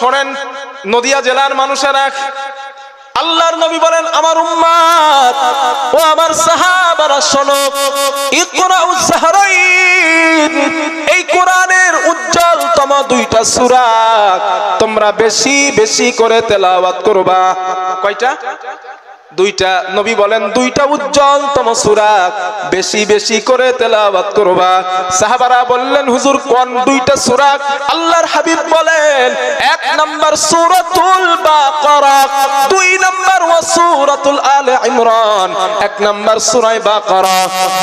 শোনেন নদিয়া জেলার মানুষেরা, আল্লাহর নবী বলেন আমার উম্মত ও আমার সাহাবারা শোনো, ইকরাউজ জাহরাইন, এই কোরআনের উজ্জ্বলতম দুইটা সূরা তোমরা বেশি বেশি করে তেলাওয়াত করবা। কয়টা? দুইটা। নবী বলেন দুইটা উজ্জ্বলতম সূরা বেশি বেশি করে তেলাওয়াত করবা। সাহাবারা বললেন হুজুর কোন দুইটা সূরা? আল্লাহর হাবিব বলেন এক নাম্বার সূরাতুল বাকারা, দুই নাম্বার সূরাতুল আলে ইমরান। এক নাম্বার সূরা বাকারা,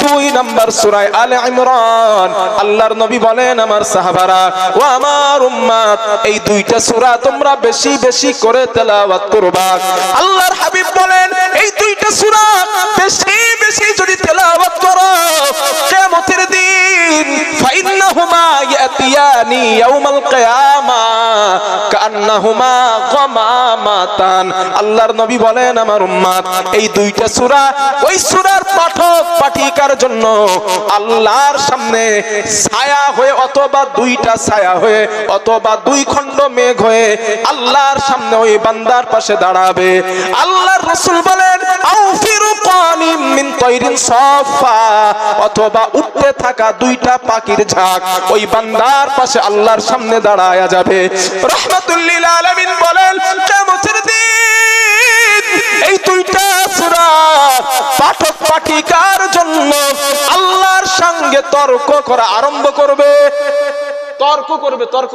দুই নাম্বার সূরা আলে ইমরান। আল্লাহর নবী বলেন আমার সাহাবারা ও আমার উম্মত এই দুইটা সূরা তোমরা বেশি বেশি করে তেলাওয়াত করবা। আল্লাহর হাবিব বলেন এই দুইটা সূরা বেশি বেশি যদি তেলাওয়াত করো কিয়ামতের দিন ফাইন্নাহুমা ইয়াতিয়ানি ইয়াউমাল কিয়ামা কান্নাহুমা গামামাতান। আল্লাহর নবী বলেন আমার উম্মত এই দুইটা সূরা ওই সূরার পাঠক পাঠিকার জন্য আল্লাহর সামনে ছায়া হয়ে অথবা দুইটা ছায়া হয়ে অথবা দুই খণ্ড মেঘ হয়ে আল্লাহর সামনে ওই বান্দার পাশে দাঁড়াবে। আল্লাহর রাসূল বলেন আউফিরু কানিম মিন তাইরিন সাফা, অথবা উঠতে থাকা দুইটা পাখির ঝাঁক ওই বান্দার পাশে আল্লাহর সামনে দাঁড়ায়া যাবে। রাহমাতুল লিল আলামিন বলেন কিয়ামতের দিন এই দুইটা সূরা পাঠক পাঠিকার জন্য আল্লাহর সঙ্গে তর্ক করা আরম্ভ করবে। তর্ক করবে, তর্ক।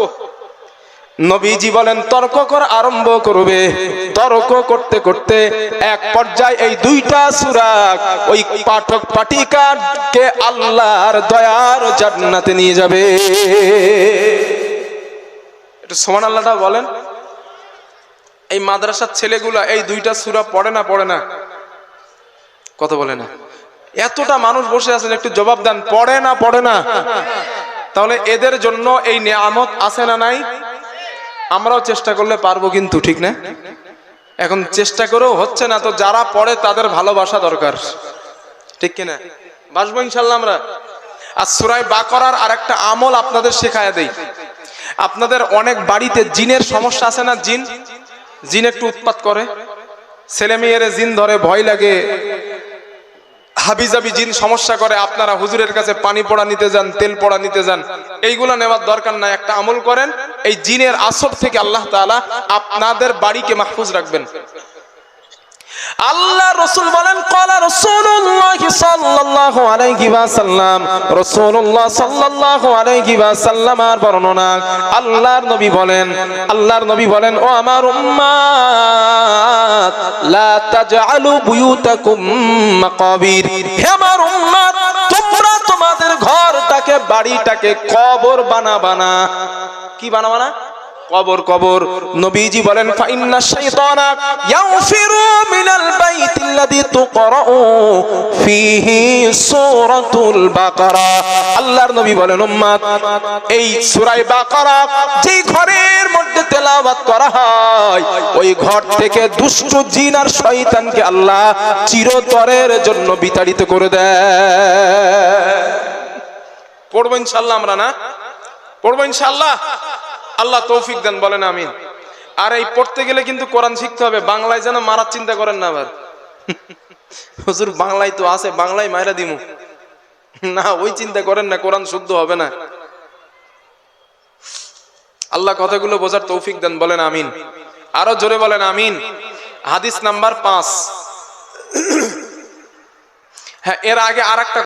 নবীজি বলেন তর্ক করা আরম্ভ করবে। তর্ক করতে করতে এক পর্যায়ে এই দুইটা সূরা ওই পাঠক পাঠিকাকে আল্লাহর দয়ার জান্নাতে নিয়ে যাবে। একটু সুবহানাল্লাহটা বলেন। এই মাদ্রাসার ছেলেগুলা এই দুইটা সূরা পড়ে না? পড়ে না? কথা বলে না? এতটা মানুষ বসে আছেন, একটু জবাব দেন, পড়ে না? পড়ে না? তাহলে এদের জন্য এই নিয়ামত আছে না নাই? আমরাও চেষ্টা করলে পারবো, কিন্তু ঠিক না? এখন চেষ্টা করেও হচ্ছে না, তো যারা পড়ে তাদের ভালোবাসা দরকার, ঠিক কিনা? বাসবো ইনশাল্লাহ আমরা। আর সূরা বাকারার আরেকটা আমল আপনাদের শেখায় দেই। আপনাদের অনেক বাড়িতে জিনের সমস্যা আছে না? জিন একটু উৎপাত করে, ছেলে মেয়েরে জিন ধরে, ভয় লাগে, হাবিজাবি জিন সমস্যা করে। আপনারা হুজুরের কাছে পানি পড়া নিতে যান, তেল পড়া নিতে যান, এইগুলা নেওয়ার দরকার নাই। একটা আমল করেন, এই জিনের আসর থেকে আল্লাহ তাআলা আপনাদের বাড়িকে মাহফুজ রাখবেন। আল্লাহ রাসূল বলেন ক্বালা রাসূলুল্লাহ সাল্লাল্লাহু আলাইহি ওয়াসাল্লাম, রাসূলুল্লাহ সাল্লাল্লাহু আলাইহি ওয়াসাল্লামের বর্ণনা। আল্লাহর নবী বলেন ও আমার উম্মত লা তাজআলু বুয়ুতাকুম মাকাবির, হে আমার উম্মত তোমরা তোমাদের ঘরটাকে বাড়িটাকে কবর বানাবা না। কি বানাবা না? কবর। কবর। নবীজি বলেন ফাইন্না শাইতানা ইয়াফিরু মিনাল বাইতিল্লাযী তুকরাউ ফীহি সূরাতুল বাকারা। আল্লাহর নবী বলেন উম্মত এই সূরা বাকারা যেই ঘরের মধ্যে তেলাওয়াত করা হয় ওই ঘর থেকে দুষ্ট জিন আর শয়তানকে আল্লাহ চিরতরের জন্য বিতাড়িত করে দেয়। পড়বো ইনশাআল্লাহ আমরা, না পড়বো ইনশাআল্লাহ? আল্লাহ তৌফিক দেন, বলেন আমিন। আর এই পড়তে গেলে কিন্তু কোরআন শিখতে হবে। বাংলায় যেন মারার চিন্তা করেন না আবার। হুজুর বাংলায় তো আছে, বাংলায় মাইরা দিমু না, ওই চিন্তা করেন না, কোরআন শুদ্ধ হবে না। আল্লাহ কথাগুলো বোঝার তৌফিক দেন, বলেন আমিন। আরো জোরে বলেন আমিন। হাদিস নাম্বার 5। হ্যাঁ, এর আগে আরেকটা